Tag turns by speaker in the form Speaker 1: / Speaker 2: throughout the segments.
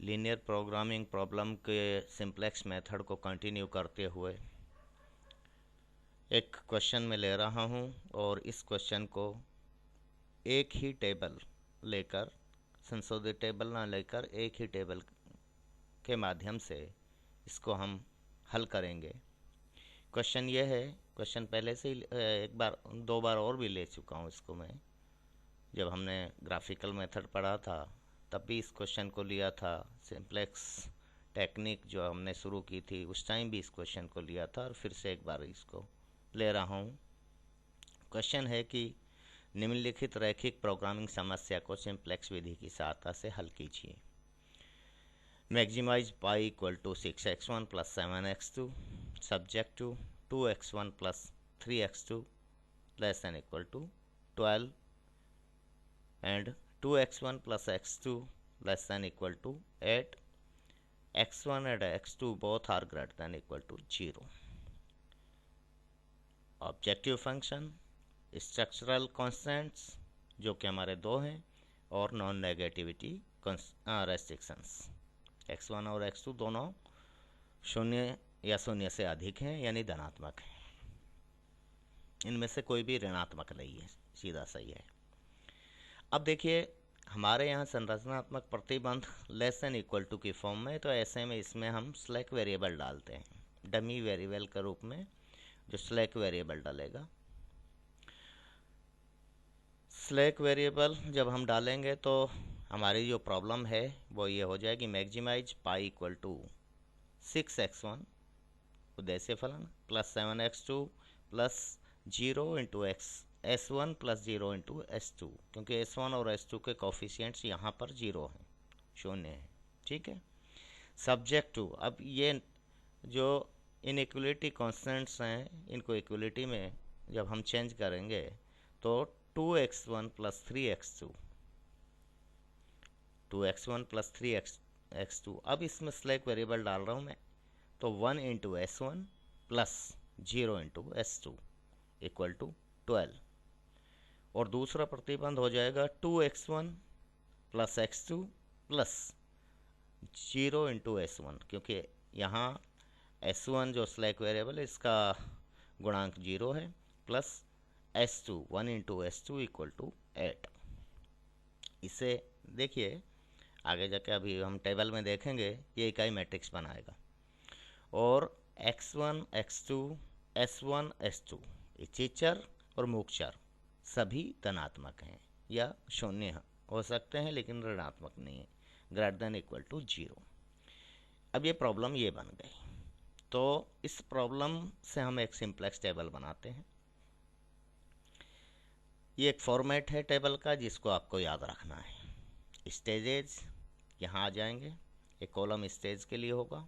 Speaker 1: Linear programming problem के simplex method को continue करते हुए एक क्वेश्चन में ले रहा हूं और इस क्वेश्चन को एक ही टेबल लेकर, संशोधित टेबल ना लेकर, एक ही टेबल के माध्यम से इसको हम हल करेंगे। क्वेश्चन ये है, क्वेश्चन पहले से ही एक बार दो बार और भी ले चुका हूँ इसको मैं। जब हमने ग्राफिकल मेथड पढ़ा था तब भी इस क्वेश्चन को लिया था। सिंप्लेक्स टेक्निक जो हमने शुरू की थी उस टाइम भी इस क्वेश्चन को लिया था और फिर से एक बार इसको ले रहा हूँ। क्वेश्चन है कि निम्नलिखित रैखिक प्रोग्रामिंग समस्या को सिंप्लेक्स विधि की सहायता से हल कीजिए। Maximize pi equal to 6x1 plus 7x2 subject to 2x1 plus 3x2 less than equal to 12 and 2x1 plus x2 less than equal to 8, x1 and x2 both are greater than equal to 0. Objective function, structural constants जो कि हमारे दो हैं, और non negativity restrictions. x1 और x2 दोनों शून्य या शून्य से अधिक हैं, यानी धनात्मक हैं। इनमें से कोई भी ऋणात्मक नहीं है, सीधा सही है। अब देखिए, हमारे यहाँ संरचनात्मक प्रतिबंध लेस देन इक्वल टू की फॉर्म में, तो ऐसे में इसमें हम स्लैक वेरिएबल डालते हैं, डमी वेरिएबल के रूप में जो स्लैक वेरिएबल डालेगा। स्लैक वेरिएबल जब हम डालेंगे तो हमारी जो प्रॉब्लम है वो ये हो जाएगी, maximise pi equal to 6x1 उद्देश्य फलन plus 7x2 plus 0 into S1 plus 0 into S2, क्योंकि S1 और S2 के कोफिशिएंट्स यहाँ पर 0 हैं, शून्य है। ठीक है। सब्जेक्ट टू, अब ये जो इनइक्वलिटी कॉन्स्टेंट्स हैं इनको इक्वलिटी में जब हम चेंज करेंगे तो 2x1 plus 3x2, 2x1 plus 3x2। अब इसमें स्लैक वेरिएबल डाल रहा हूँ मैं, तो 1 into S1 plus 0 into S2 equal to 12, और दूसरा प्रतिबंध हो जाएगा 2x1 plus x2 plus 0 into S1, क्योंकि यहाँ S1 जो स्लैक वेरिएबल है इसका गुणांक 0 है, plus S2 1 into S2 equal to 8। इसे देखिए आगे जाके, अभी हम टेबल में देखेंगे, ये इकाई मैट्रिक्स बनाएगा। और x1 x2 S1 S2 इच्छित चर और मुक्त चर सभी धनात्मक हैं या शून्य हो सकते हैं, लेकिन ऋणात्मक नहीं है, ग्रेटर देन इक्वल टू 0। अब ये प्रॉब्लम ये बन गई, तो इस प्रॉब्लम से हम एक सिंप्लेक्स टेबल बनाते हैं। ये एक फॉर्मेट है टेबल का जिसको आपको याद रखना है। स्टेजेस यहाँ आ जाएंगे, एक कॉलम स्टेज के लिए होगा।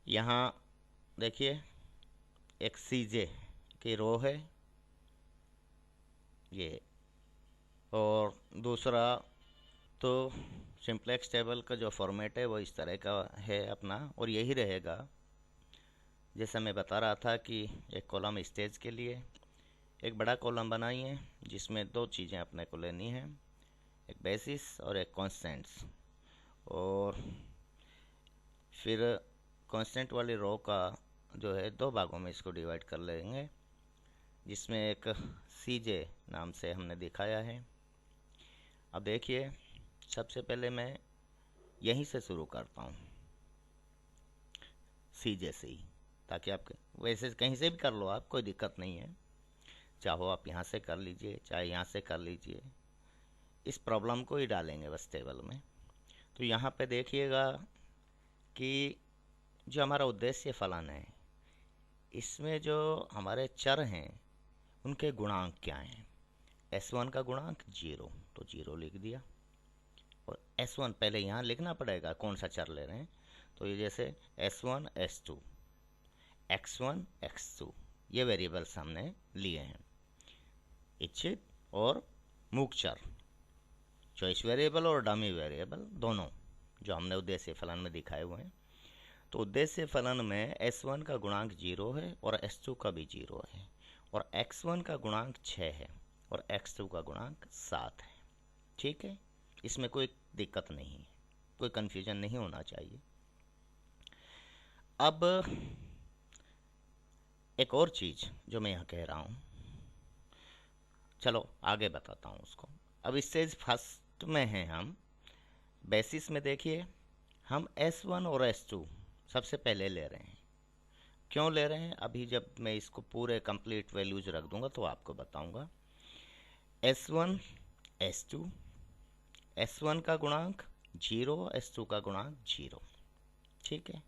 Speaker 1: यहाँ देखिए एक CJ की रो है ये, और दूसरा तो सिंप्लेक्स टेबल का जो फॉर्मेट है वो इस तरह का है अपना, और यही रहेगा। जैसा मैं बता रहा था कि एक कॉलम स्टेज के लिए एक बड़ा कॉलम बनाइए जिसमें दो चीज़ें अपने को लेनी हैं, एक बेसिस और एक कॉन्स्टेंट्स, और फिर कांस्टेंट वाली रो का जो है दो भागों में इसको डिवाइड कर लेंगे, जिसमें एक CJ नाम से हमने दिखाया है। अब देखिए, सबसे पहले मैं यहीं से शुरू करता हूँ, CJ से ही, ताकि आप वैसे कहीं से भी कर लो आप, कोई दिक्कत नहीं है। चाहो आप यहाँ से कर लीजिए, चाहे यहाँ से कर लीजिए, इस प्रॉब्लम को ही डालेंगे बस टेबल में। तो यहाँ पे देखिएगा कि जो हमारा उद्देश्य फलन है, इसमें जो हमारे चर हैं उनके गुणांक क्या हैं। S1 का गुणांक 0, तो 0 लिख दिया, और S1 पहले यहाँ लिखना पड़ेगा कौन सा चर ले रहे हैं, तो ये जैसे S1 S2 x1 x2 ये वेरिएबल्स हमने लिए हैं, इच्छित और मुक्त चर, चॉइस वेरिएबल और डमी वेरिएबल दोनों जो हमने उद्देश्य फलन में दिखाए हुए हैं। तो उद्देश्य फलन में S1 का गुणांक 0 है और S2 का भी 0 है, और x1 का गुणांक 6 है और x2 का गुणांक 7 है। ठीक है, इसमें कोई दिक्कत नहीं है। कोई कन्फ्यूजन नहीं होना चाहिए। अब एक और चीज़ जो मैं यहाँ कह रहा हूँ, चलो आगे बताता हूँ उसको। अब स्टेज फर्स्ट में हैं हम। बेसिस में देखिए हम S1 और S2 सबसे पहले ले रहे हैं। क्यों ले रहे हैं अभी जब मैं इसको पूरे कंप्लीट वैल्यूज रख दूंगा तो आपको बताऊंगा। S1 S2, S1 का गुणांक 0, S2 का गुणांक 0, ठीक है।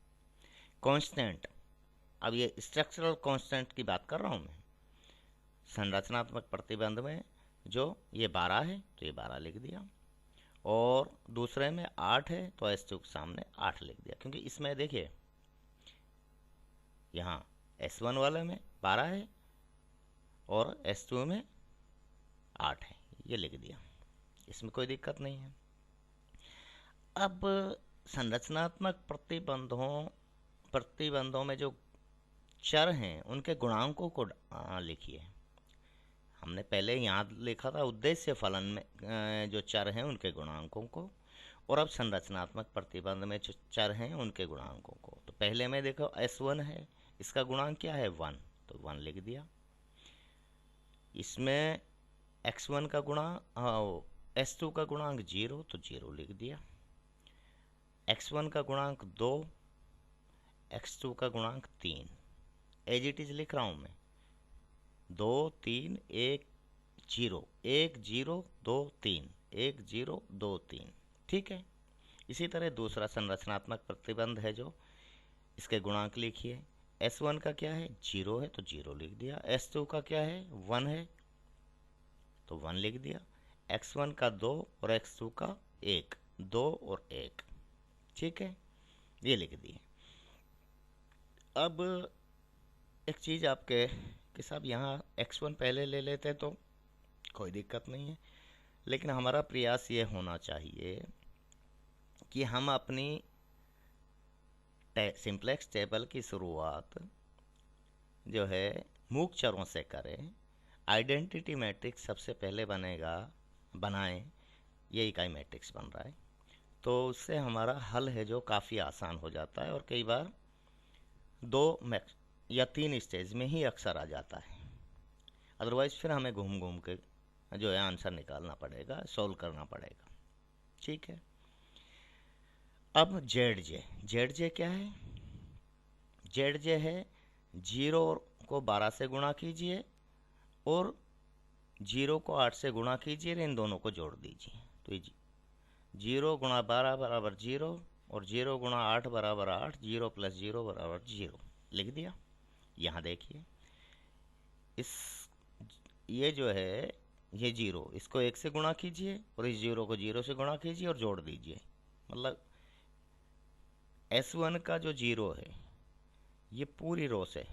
Speaker 1: कांस्टेंट, अब ये स्ट्रक्चरल कांस्टेंट की बात कर रहा हूँ मैं। संरचनात्मक प्रतिबंध में जो ये 12 है तो ये 12 लिख दिया, और दूसरे में 8 है तो S2 के सामने 8 लिख दिया, क्योंकि इसमें देखिए यहाँ S1 वाले में 12 है और S2 में 8 है, ये लिख दिया, इसमें कोई दिक्कत नहीं है। अब संरचनात्मक प्रतिबंधों में जो चर हैं उनके गुणांकों को लिखिए। हमने पहले यहाँ लिखा था उद्देश्य फलन में जो चर हैं उनके गुणांकों को, और अब संरचनात्मक प्रतिबंध में जो चर हैं उनके गुणांकों को। तो पहले में देखो S1 है, इसका गुणांक क्या है 1, तो 1 लिख दिया। इसमें x1 का गुणांक S2 का गुणांक 0 तो 0 लिख दिया। x1 का गुणांक 2, x2 का गुणांक 3, एज इट इज लिख रहा हूँ मैं, 2 3 1 0 1 0 2 3 1 0 2 3, ठीक है। इसी तरह दूसरा संरचनात्मक प्रतिबंध है जो, इसके गुणांक लिखिए। S1 का क्या है 0 है तो 0 लिख दिया। S2 का क्या है 1 है तो 1 लिख दिया। x1 का 2 और x2 का 1, 2 और 1, ठीक है, ये लिख दिए। अब एक चीज़ आपके कि साहब यहाँ x1 पहले ले लेते तो कोई दिक्कत नहीं है, लेकिन हमारा प्रयास ये होना चाहिए कि हम अपनी सिंप्लेक्स टेबल की शुरुआत जो है मूक चरों से करें। आइडेंटिटी मैट्रिक्स सबसे पहले बनाएं, ये इकाई मैट्रिक्स बन रहा है, तो उससे हमारा हल है जो काफ़ी आसान हो जाता है, और कई बार 2 या 3 स्टेज में ही अक्सर आ जाता है। अदरवाइज़ फिर हमें घूम घूम के जो है आंसर निकालना पड़ेगा, सॉल्व करना पड़ेगा, ठीक है। अब जेड जे क्या है, जेड जे है 0 को 12 से गुणा कीजिए और 0 को 8 से गुणा कीजिए, इन दोनों को जोड़ दीजिए। तो 0 गुणा 12 बराबर 0 और 0 गुणा 8 बराबर 8, 0 प्लस 0 बराबर 0 लिख दिया। यहाँ देखिए ये जो है ये 0, इसको 1 से गुणा कीजिए और इस 0 को 0 से गुणा कीजिए और जोड़ दीजिए। मतलब S1 का जो 0 है ये पूरी रो से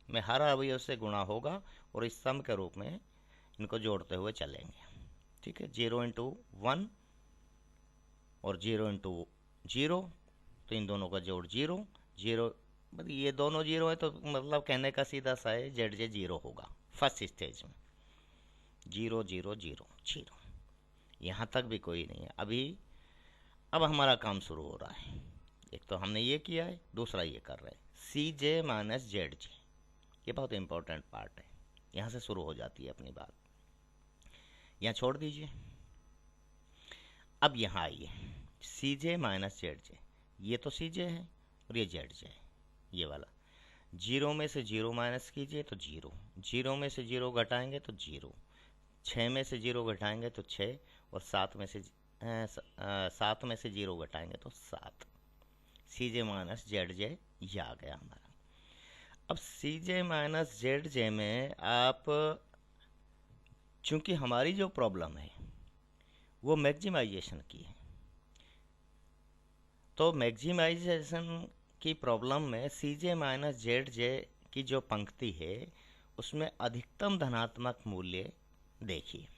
Speaker 1: में हर अवयव से गुणा होगा और इस सम के रूप में इनको जोड़ते हुए चलेंगे, ठीक है। 0 इंटू 1 और 0 इंटू 0, तो इन दोनों का जोड़ 0 0, मतलब ये दोनों 0 है तो मतलब कहने का सीधा सा है जेड जे 0 होगा फर्स्ट स्टेज में। 0 0 0 0, यहाँ तक भी कोई नहीं है। अब हमारा काम शुरू हो रहा है। एक तो हमने ये किया है, दूसरा ये कर रहे हैं सी जे माइनस जेड जे। ये बहुत इंपॉर्टेंट पार्ट है, यहाँ से शुरू हो जाती है अपनी बात। यहाँ छोड़ दीजिए। अब यहाँ आइए, सी जे माइनस जेड जे, ये तो सी जे है और ये जेड जे है, ये वाला। 0 में से 0 माइनस कीजिए तो 0, 0 में से 0 घटाएंगे तो 0, 6 में से 0 घटाएंगे तो 6, और 7 में से 0 घटाएंगे तो 7। सी जे माइनस जेड जे ये आ गया हमारा। अब सी जे माइनस जेड जे में आप, चूंकि हमारी जो प्रॉब्लम है वो मैक्सिमाइजेशन की है, तो मैक्सिमाइजेशन की प्रॉब्लम में सी जे माइनस जेड जे की जो पंक्ति है उसमें अधिकतम धनात्मक मूल्य देखिए,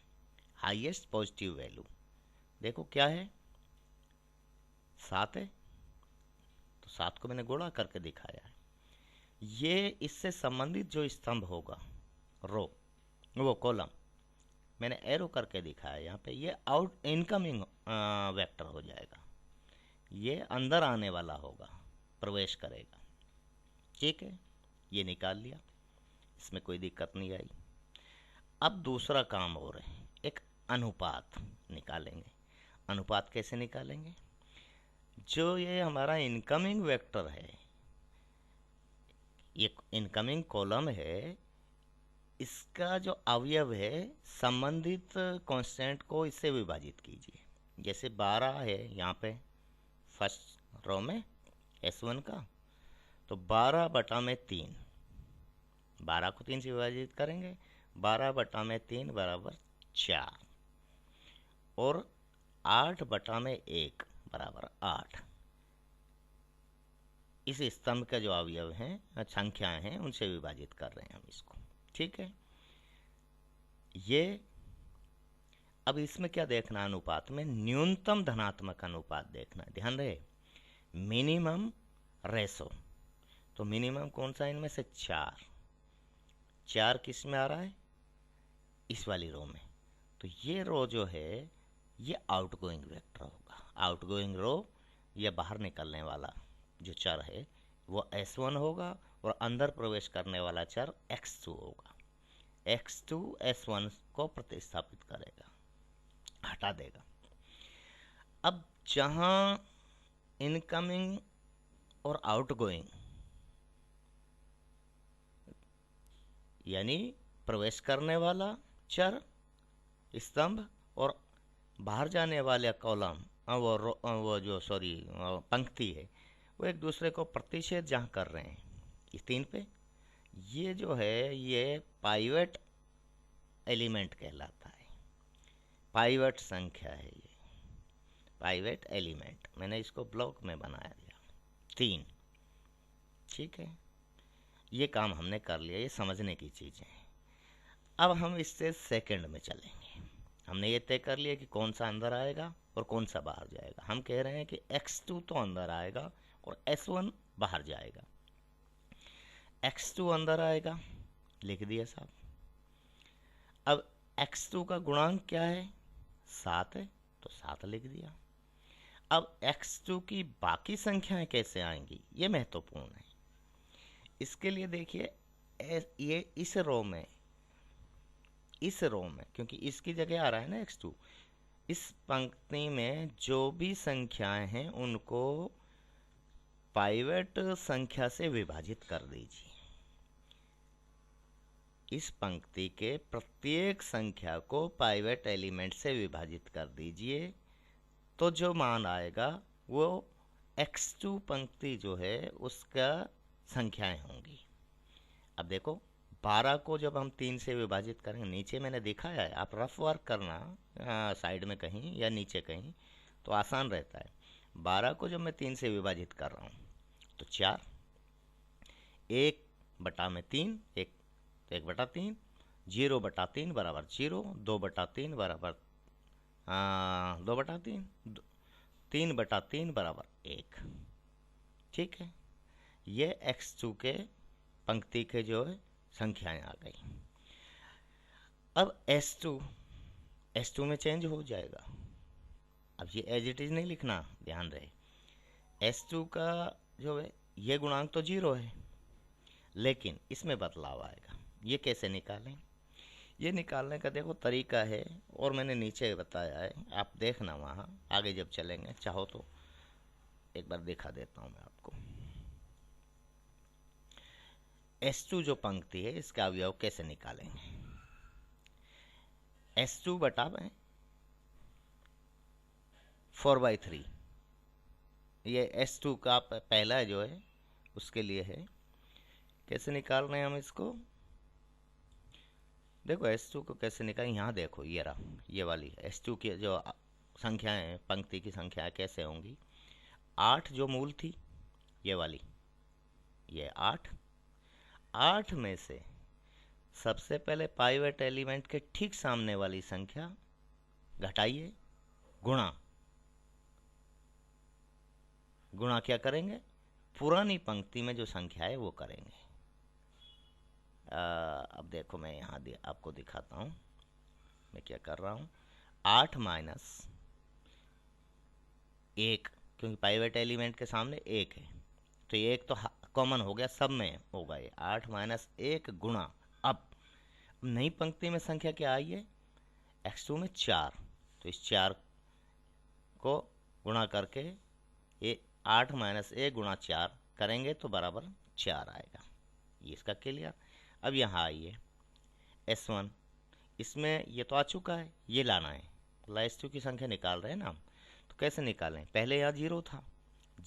Speaker 1: हाईएस्ट पॉजिटिव वैल्यू देखो क्या है, 7 है, तो 7 को मैंने गुणा करके दिखाया है। ये इससे संबंधित जो स्तंभ होगा, रो वो कॉलम मैंने एरो करके दिखाया यहाँ पे, ये आउट इनकमिंग वेक्टर हो जाएगा। ये अंदर आने वाला होगा, प्रवेश करेगा। ठीक है, ये निकाल लिया, इसमें कोई दिक्कत नहीं आई। अब दूसरा काम और है, एक अनुपात निकालेंगे। अनुपात कैसे निकालेंगे? जो ये हमारा इनकमिंग वेक्टर है, ये इनकमिंग कॉलम है, इसका जो अवयव है संबंधित कांस्टेंट को इससे विभाजित कीजिए। जैसे 12 है यहाँ पे फर्स्ट रो में S1 का, तो 12 बटा में 3, 12 को 3 से विभाजित करेंगे, 12 बटा में 3 बराबर 4, और 8 बटा में 1 बराबर 8। इस स्तंभ का जो अवयव हैं, संख्याएं हैं, उनसे विभाजित कर रहे हैं हम इसको। ठीक है, ये अब इसमें क्या देखना, अनुपात में न्यूनतम धनात्मक अनुपात देखना। ध्यान रहे, मिनिमम रेशो, तो मिनिमम कौन सा इनमें से? 4 किस में आ रहा है? इस वाली रो में। तो ये रो जो है ये आउटगोइंग वेक्टर होगा। आउटगोइंग रो, ये बाहर निकलने वाला जो चर है वो S1 होगा, और अंदर प्रवेश करने वाला चर X2 होगा। X2 S1 को प्रतिस्थापित करेगा, हटा देगा। अब जहां इनकमिंग और आउटगोइंग, यानी प्रवेश करने वाला चर स्तंभ और बाहर जाने वाले कॉलम, वो जो पंक्ति है, वो एक दूसरे को प्रतिच्छेद जहाँ कर रहे हैं इस 3 पे, ये जो है ये पाइवट एलिमेंट कहलाता है। पाइवट संख्या है ये, पाइवट एलिमेंट। मैंने इसको ब्लॉक में बनाया दिया 3। ठीक है, ये काम हमने कर लिया, ये समझने की चीज़ें हैं। अब हम इससे सेकंड में चलेंगे। हमने ये तय कर लिया कि कौन सा अंदर आएगा और कौन सा बाहर जाएगा। हम कह रहे हैं कि X2 तो अंदर आएगा और S1 बाहर जाएगा। X2 अंदर आएगा, लिख दिया साहब। अब X2 का गुणांक क्या है? 7 है, तो 7 लिख दिया। अब X2 की बाकी संख्याएं कैसे आएंगी, ये महत्वपूर्ण है। इसके लिए देखिए, ये इस रो में क्योंकि इसकी जगह आ रहा है ना X2, इस पंक्ति में जो भी संख्याएं हैं उनको पाइवट संख्या से विभाजित कर दीजिए। इस पंक्ति के प्रत्येक संख्या को पाइवट एलिमेंट से विभाजित कर दीजिए, तो जो मान आएगा वो X2 पंक्ति जो है उसका संख्याएं होंगी। अब देखो, 12 को जब हम 3 से विभाजित करेंगे, नीचे मैंने दिखाया है, आप रफ वर्क करना साइड में कहीं या नीचे कहीं, तो आसान रहता है। 12 को जब मैं 3 से विभाजित कर रहा हूँ तो 4, 1 बटा में 3, 1 बटा 3, 0 बटा 3 बराबर 0, 2 बटा 3 बराबर 2 बटा 3, 3 बटा 3 बराबर 1। ठीक है, ये X2 के पंक्ति के जो है संख्याएं आ गई। अब S2 में चेंज हो जाएगा। अब ये एज इट इज नहीं लिखना, ध्यान रहे। S2 का जो है ये गुणांक तो 0 है, लेकिन इसमें बदलाव आएगा। ये कैसे निकालें? ये निकालने का देखो तरीका है, और मैंने नीचे बताया है, आप देखना वहाँ आगे जब चलेंगे, चाहो तो एक बार दिखा देता हूँ मैं आपको। S2 जो पंक्ति है इसका अवयव कैसे निकालेंगे? S2 बटा में 4/3, ये S2 का पहला जो है उसके लिए है। कैसे निकाल रहे हैं हम इसको? देखो S2 को कैसे निकालें, यहाँ देखो, ये रहा, ये वाली S2 की जो संख्याएं, पंक्ति की संख्याएं कैसे होंगी। 8 जो मूल थी, ये वाली, ये 8 में से सबसे पहले पाइवट एलिमेंट के ठीक सामने वाली संख्या घटाइए, गुणा क्या करेंगे? पुरानी पंक्ति में जो संख्या है वो करेंगे। अब देखो, मैं यहाँ आपको दिखाता हूँ मैं क्या कर रहा हूँ। 8 - 1, क्योंकि पाइवेट एलिमेंट के सामने 1 है, तो ये 1 तो कॉमन हो गया, सब में होगा ये 8 माइनस 1 गुणा। अब नई पंक्ति में संख्या क्या आई है, x2 में 4, तो इस 4 को गुणा करके ये 8 माइनस 1 गुणा 4 करेंगे तो बराबर 4 आएगा। ये इसका क्लियर। अब यहाँ आइए S1, इसमें ये तो आ चुका है, ये लाना है, S2 की संख्या निकाल रहे हैं ना हम, तो कैसे निकालें, पहले यहाँ 0 था,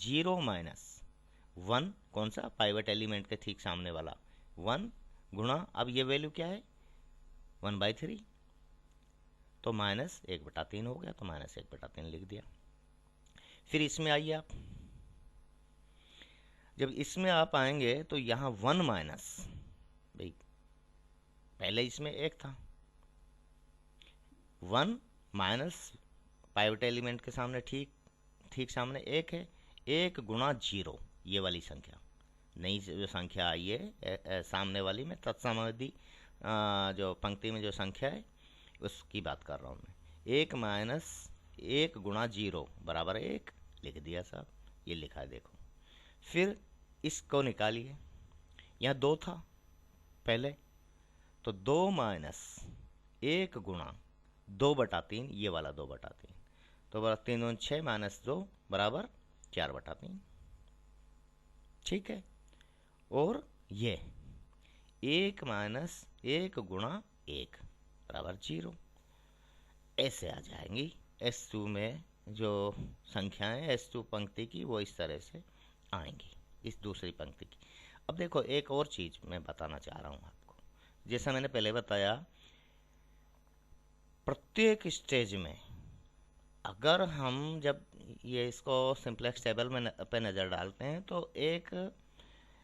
Speaker 1: 0 माइनस 1, कौन सा, पाइवेट एलिमेंट के ठीक सामने वाला 1 गुणा, अब ये वैल्यू क्या है 1/3, तो माइनस 1/3 हो गया, तो माइनस 1/3 लिख दिया। फिर इसमें आइए आप, जब इसमें आप आएंगे तो यहाँ 1 माइनस, भाई पहले इसमें 1 था, 1 माइनस पाइवेट एलिमेंट के सामने ठीक सामने 1 है, 1 गुणा 0, ये वाली संख्या, नई जो संख्या आई है सामने वाली में तत्समाधि जो पंक्ति में जो संख्या है उसकी बात कर रहा हूँ मैं। 1 माइनस 1 गुणा 0 बराबर 1 लिख दिया साहब, ये लिखा है देखो। फिर इसको निकालिए, यहाँ 2 था पहले, तो 2 माइनस 1 गुणा 2/3, ये वाला 2/3, तो बराबर 3 दूनी 6 माइनस 2 बराबर 4/3, ठीक है। और ये 1 माइनस 1 गुणा 1 बराबर 0, ऐसे आ जाएंगी S2 में जो संख्याएं S2 पंक्ति की, वो इस तरह से आएंगी इस दूसरी पंक्ति की। अब देखो एक और चीज़ मैं बताना चाह रहा हूँ आपको, जैसा मैंने पहले बताया, प्रत्येक स्टेज में अगर हम जब ये इसको सिंप्लेक्स टेबल में पे नज़र डालते हैं तो एक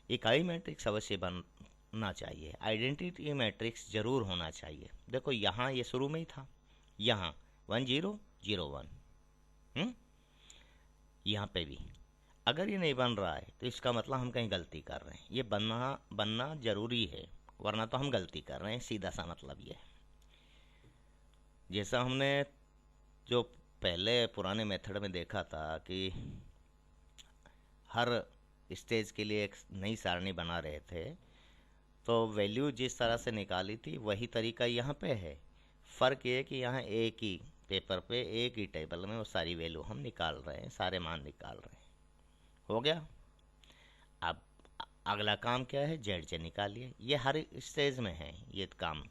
Speaker 1: इकाई मैट्रिक्स अवश्य बनना चाहिए, आइडेंटिटी मैट्रिक्स जरूर होना चाहिए। देखो यहाँ ये शुरू में ही था, यहाँ 1 0 0 1, यहाँ पे भी अगर ये नहीं बन रहा है तो इसका मतलब हम कहीं गलती कर रहे हैं, ये बनना जरूरी है, वरना तो हम गलती कर रहे हैं, सीधा सा मतलब ये है। जैसा हमने जो पहले पुराने मेथड में देखा था कि हर स्टेज के लिए एक नई सारणी बना रहे थे, तो वैल्यू जिस तरह से निकाली थी वही तरीका यहाँ पे है। फ़र्क ये है कि यहाँ एक ही पेपर पे एक ही टेबल में वो सारी वैल्यू हम निकाल रहे हैं, सारे मान निकाल रहे हैं। हो गया। अब अगला काम क्या है, जेड जे निकालिए। ये हर स्टेज में है ये काम,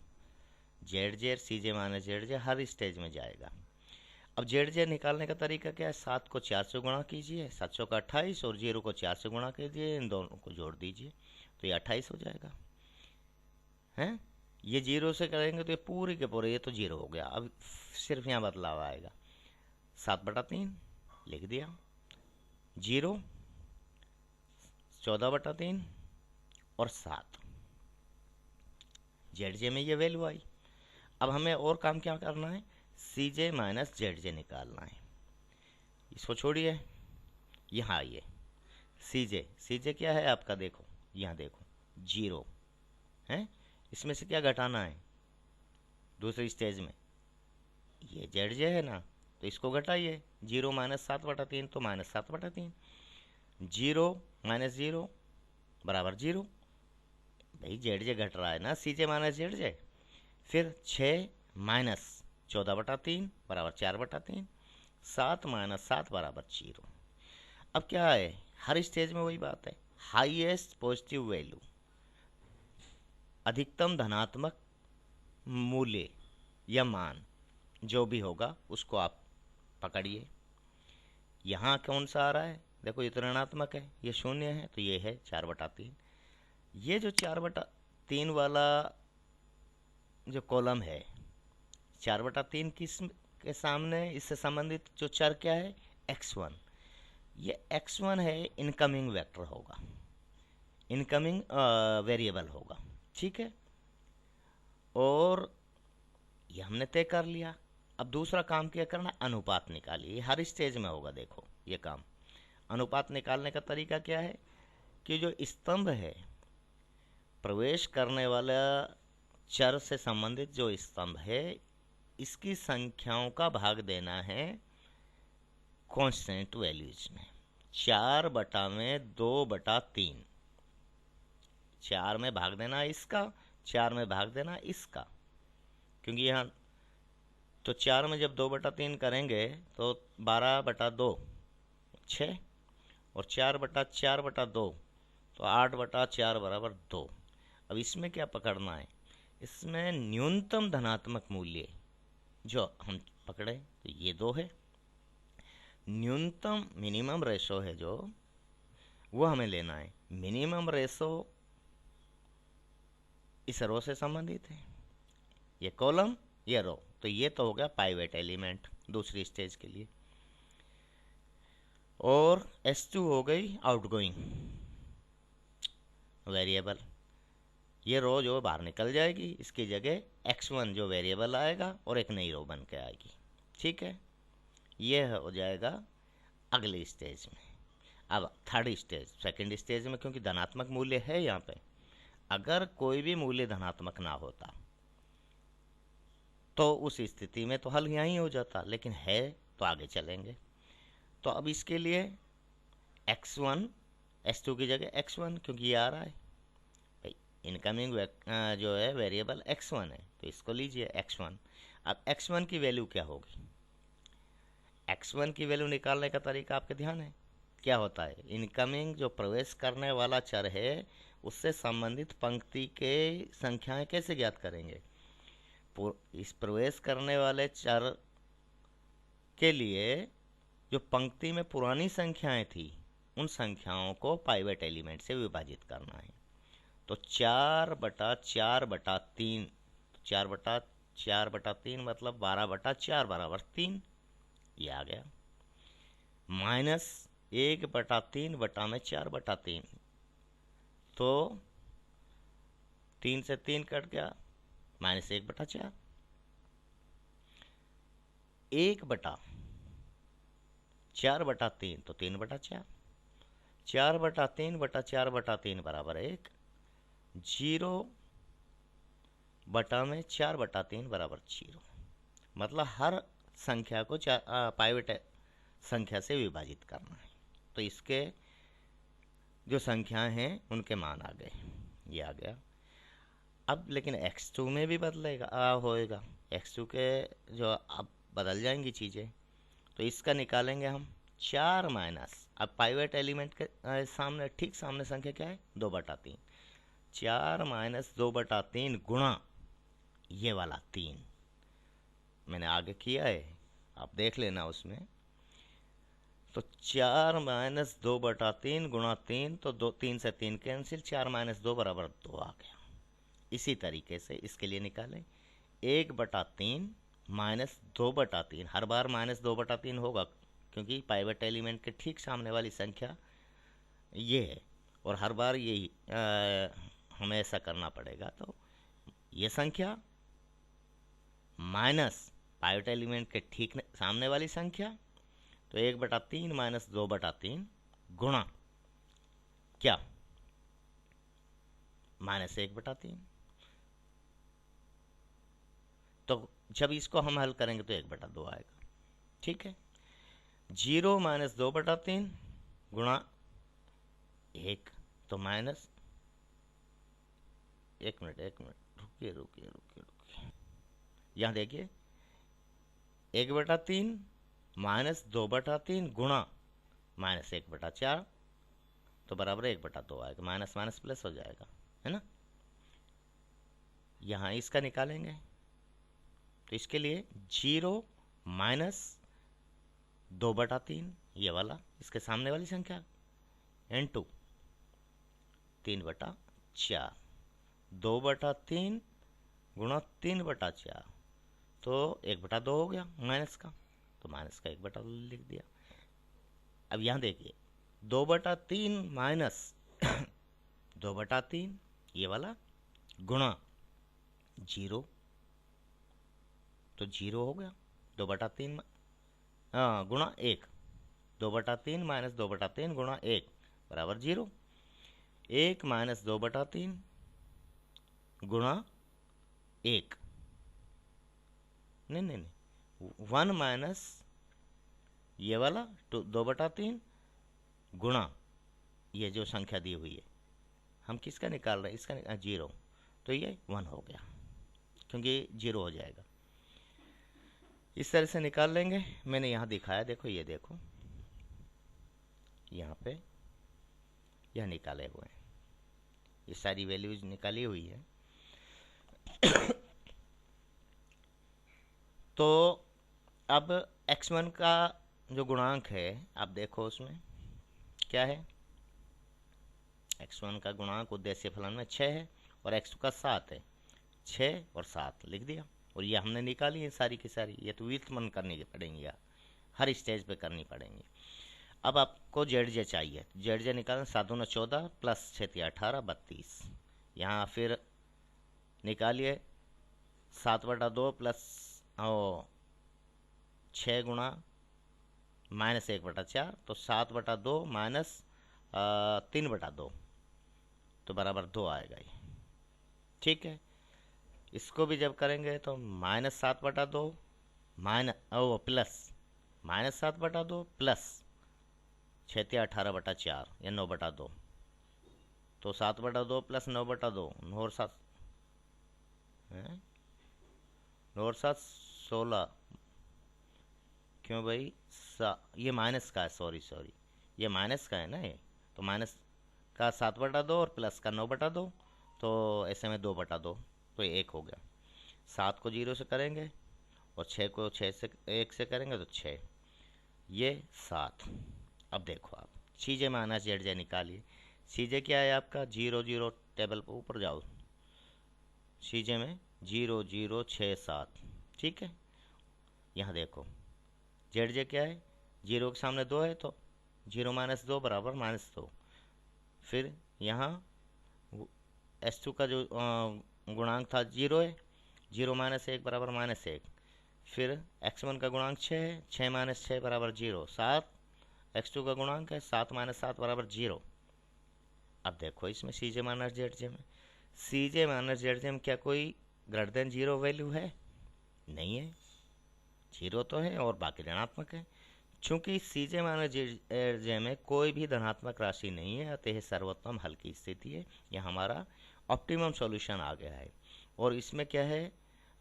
Speaker 1: Z J CJ minus Z J हर स्टेज में जाएगा। अब जेड जे निकालने का तरीका क्या है, 7 को 4 से गुणा कीजिए, 700 का 28, और 0 को 4 से गुणा कीजिए, इन दोनों को जोड़ दीजिए तो ये 28 हो जाएगा, हैं। ये 0 से करेंगे तो ये पूरी के पूरे, ये तो 0 हो गया। अब सिर्फ यहाँ बदलाव आएगा, 7/3 लिख दिया, 0 14/3 और 7, जेड जे में ये वैल्यू आई। अब हमें और काम क्या करना है, CJ माइनस जेड जे निकालना है। इसको छोड़िए, यहाँ आइए, CJ क्या है आपका, देखो यहाँ देखो 0 है, इसमें से क्या घटाना है दूसरी स्टेज में, ये जेड जे है ना, तो इसको घटाइए, 0 माइनस 7/3 तो माइनस 7/3, 0 माइनस 0 बराबर 0, भाई जेड जे घट रहा है ना, CJ माइनस जेड जे। फिर 6 माइनस 14/3 बराबर 4/3, 7 माइनस 7 बराबर 0। अब क्या है, हर स्टेज में वही बात है, हाईएस्ट पॉजिटिव वैल्यू, अधिकतम धनात्मक मूल्य या मान जो भी होगा उसको आप पकड़िए। यहाँ कौन सा आ रहा है, देखो ये तो ऋणात्मक है, ये 0 है, तो ये है 4/3। ये जो 4/3 वाला जो कॉलम है, 4/3 किस के सामने इससे संबंधित जो चर क्या है, x1, ये x1 है, इनकमिंग वेक्टर होगा, इनकमिंग वेरिएबल होगा, ठीक है। और ये हमने तय कर लिया। अब दूसरा काम क्या करना, अनुपात निकालिए, हर स्टेज में होगा, देखो ये काम। अनुपात निकालने का तरीका क्या है कि जो स्तंभ है, प्रवेश करने वाला चर से संबंधित जो स्तंभ है, इसकी संख्याओं का भाग देना है कांस्टेंट वैल्यूज में 4/2/3, 4 में भाग देना इसका, 4 में भाग देना इसका, क्योंकि यहाँ तो 4 में जब 2/3 करेंगे तो 12/2 6, और 4/4/2 तो 8/4 बराबर 2। अब इसमें क्या पकड़ना है, इसमें न्यूनतम धनात्मक मूल्य जो हम पकड़े तो ये 2 है, न्यूनतम मिनिमम रेशो है जो वो हमें लेना है। मिनिमम रेशो इस रो से संबंधित है, ये कॉलम ये रो, तो ये तो हो गया पाइवेट एलिमेंट दूसरी स्टेज के लिए। और S2 हो गई आउटगोइंग वेरिएबल, ये रो जो बाहर निकल जाएगी, इसकी जगह x1 जो वेरिएबल आएगा और एक नई रो बन के आएगी। ठीक है, ये हो जाएगा अगली स्टेज में। अब थर्ड स्टेज, सेकंड स्टेज में क्योंकि धनात्मक मूल्य है यहाँ पे, अगर कोई भी मूल्य धनात्मक ना होता तो उस स्थिति में तो हल यहीं हो जाता, लेकिन है तो आगे चलेंगे। तो अब इसके लिए x1 S2 की जगह x1, क्योंकि ये आ रहा है भाई, इनकमिंग जो है वेरिएबल x1 है, तो इसको लीजिए x1। अब x1 की वैल्यू क्या होगी, x1 की वैल्यू निकालने का तरीका आपके ध्यान है, क्या होता है, इनकमिंग जो प्रवेश करने वाला चर है उससे संबंधित पंक्ति के संख्याएं कैसे ज्ञात करेंगे। इस प्रवेश करने वाले चर के लिए जो पंक्ति में पुरानी संख्याएं थी उन संख्याओं को पाइवेट एलिमेंट से विभाजित करना है। तो 4/4/3, 4/4/3 मतलब 12/4 बराबर 3, ये आ गया। माइनस 1/3/4/3, तो 3 से 3 कट गया, -1/4। 1/4/3 तो 3/4, 4/3/4/3 बराबर 1, 0/4/3 बराबर 0। मतलब हर संख्या को पाइवेट संख्या से विभाजित करना है। तो इसके जो संख्याएं हैं उनके मान आ गए, ये आ गया। अब लेकिन x2 में भी बदलेगा होएगा, x2 के जो अब बदल जाएंगी चीज़ें, तो इसका निकालेंगे हम 4 माइनस, अब पाइवेट एलिमेंट के सामने ठीक सामने संख्या क्या है 2/3, 4 - 2/3 गुणा ये वाला 3, मैंने आगे किया है आप देख लेना उसमें। तो 4 - 2/3 गुणा 3, तो 3 से 3 कैंसिल, 4 - 2 बराबर 2 आ गया। इसी तरीके से इसके लिए निकालें 1/3 - 2/3, हर बार -2/3 होगा क्योंकि पाइवेट एलिमेंट के ठीक सामने वाली संख्या ये है, और हर बार यही हमें ऐसा करना पड़ेगा। तो ये संख्या माइनस पाइवेट एलिमेंट के ठीक सामने वाली संख्या, तो 1/3 - 2/3 गुणा क्या -1/3। तो जब इसको हम हल करेंगे तो 1/2 आएगा। ठीक है, 0 - 2/3 गुणा 1, तो माइनस, एक मिनट रुकिए, यहाँ देखिए 1/3 - 2/3 गुणा -1/4, तो बराबर 1/2 आएगा, माइनस माइनस प्लस हो जाएगा, है ना। यहाँ इसका निकालेंगे तो इसके लिए 0 - 2/3 ये वाला, इसके सामने वाली संख्या n2 3/4, 2/3 गुणा 3/4, तो 1/2 हो गया माइनस का, तो माइनस का 1/2 लिख दिया। अब यहाँ देखिए 2/3 माइनस 2/3 ये वाला गुणा 0, तो 0 हो गया, 2/3 गुणा 1, 2/3 - 2/3 गुणा 1 बराबर 0, 1 - 2/3 गुणा 1, नहीं 1 माइनस ये वाला 2/3 गुणा ये जो संख्या दी हुई है, हम किसका निकाल रहे हैं, इसका 0, तो ये 1 हो गया क्योंकि 0 हो जाएगा। इस तरह से निकाल लेंगे। मैंने यहाँ दिखाया, देखो ये देखो यहाँ पे यह निकाले हुए हैं, ये सारी वैल्यूज निकाली हुई है। तो अब x1 का जो गुणांक है आप देखो उसमें क्या है, x1 का गुणांक उद्देश्य फलन में 6 है और x2 का 7 है। 6 और 7 लिख दिया, और ये हमने निकाली है सारी की सारी। ये तो व्युत्पन्न करनी पड़ेंगी, हर स्टेज पे करनी पड़ेंगी। अब आपको जेड चाहिए, जेड निकालना 7 दूना 14 प्लस 6 18 32। यहाँ फिर निकालिए 7/2 प्लस 6 गुणा -1/4, तो 7/2 माइनस 3/2 तो बराबर 2 आएगा ये। ठीक है, इसको भी जब करेंगे तो -7/2 प्लस -7/2 प्लस 6 18/4 या 9/2, तो 7/2 प्लस 9/2 9 और 7 9 और 7 16। क्यों भाई, ये माइनस का है, सॉरी ये माइनस का है ना, ये तो माइनस का 7/2 और प्लस का 9/2, तो ऐसे में 2/2, तो 1 हो गया। 7 को 0 से करेंगे और 6 को 1 से करेंगे तो 6, ये 7। अब देखो आप CJ माइनस ZJ निकालिए। CJ क्या है आपका, 0 0, टेबल पर ऊपर जाओ, CJ में 0 0 6 7। ठीक है, यहाँ देखो ZJ क्या है, 0 के सामने 2 है तो 0 - 2 बराबर -2। फिर यहाँ S2 का जो गुणांक था 0 है, 0 - 1 बराबर -1। फिर x1 का गुणांक 6 है, 6 - 6 बराबर 0। 7 x2 का गुणांक है, 7 - 7 बराबर 0। अब देखो इसमें CJ माइनस ZJ में, CJ माइनस ZJ में क्या कोई ग्रेटर देन 0 वैल्यू है? नहीं है, 0 तो है और बाकी ऋणात्मक है। चूंकि CJ माइनस ZJ में कोई भी धनात्मक राशि नहीं है, अतः सर्वोत्तम हल की स्थिति है। यह हमारा ऑप्टिमम सॉल्यूशन आ गया है। और इसमें क्या है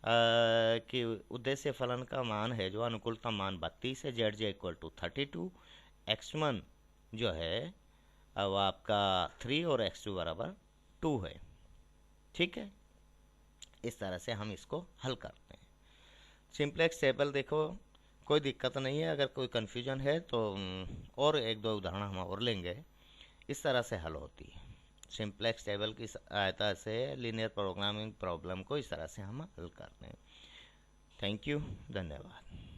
Speaker 1: कि उद्देश्य फलन का मान है जो अनुकूलतम मान 32 है, ZJ = 32, x1 जो है अब आपका 3 और x2 बराबर 2 है। ठीक है, इस तरह से हम इसको हल करते हैं। सिंप्लेक्स टेबल देखो, कोई दिक्कत नहीं है। अगर कोई कन्फ्यूजन है तो और 1-2 उदाहरण हम और लेंगे। इस तरह से हल होती है सिंप्लेक्स टेबल की सहायता से लीनियर प्रोग्रामिंग प्रॉब्लम को इस तरह से हम हल करते हैं। थैंक यू, धन्यवाद।